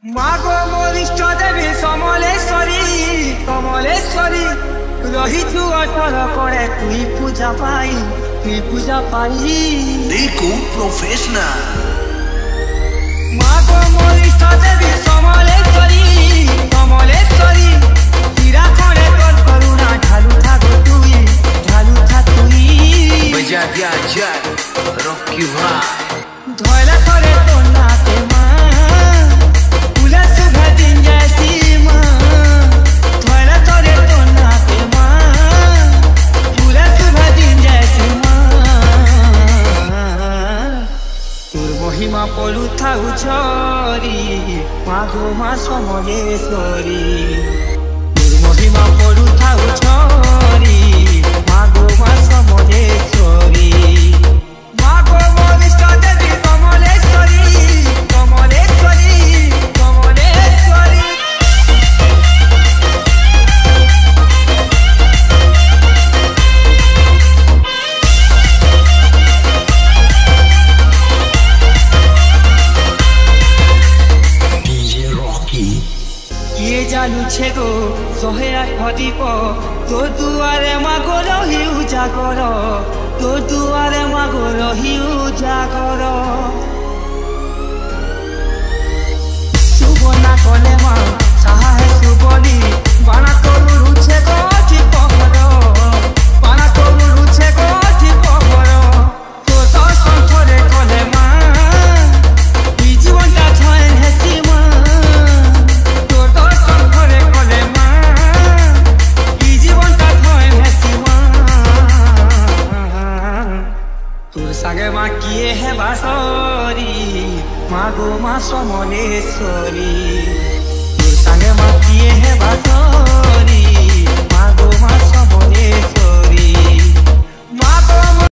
मागो मोरिष्ट देवी समलेश्वरी कमलेश्वरी रहीछु अठर करे तुई पूजा पाई देखो प्रोफेशनल मागो मोरिष्ट देवी समलेश्वरी कमलेश्वरी हीरा खड़े कर करुणा ढालू था तुई बजा दिया जा रॉकी भाई धोला करे तो नाते महिमा पलू था उछरी माघो मा समलेश्वरी महिमा पलू था उछरी माघो मा समलेश्वरी माघो मोरिष्ट देवी कमलेश्वरी कमलेश्वरी कमलेश्वरी ये जालू छेगो सोहे आठीप तो दुआरे मागो रही उजागर तो दुआरे मागो रही उजागर शुभ ना कले मा साहे शुभली बाणा करू रुछे गोठी पहर बाणा करू रुछे गोठी पहर तो संथरे कले मा जीवनटा छयन हेसी मा सागे माँ किए है बासरी मागो मा समलेश्वरी सागे माँ किए है बासरी।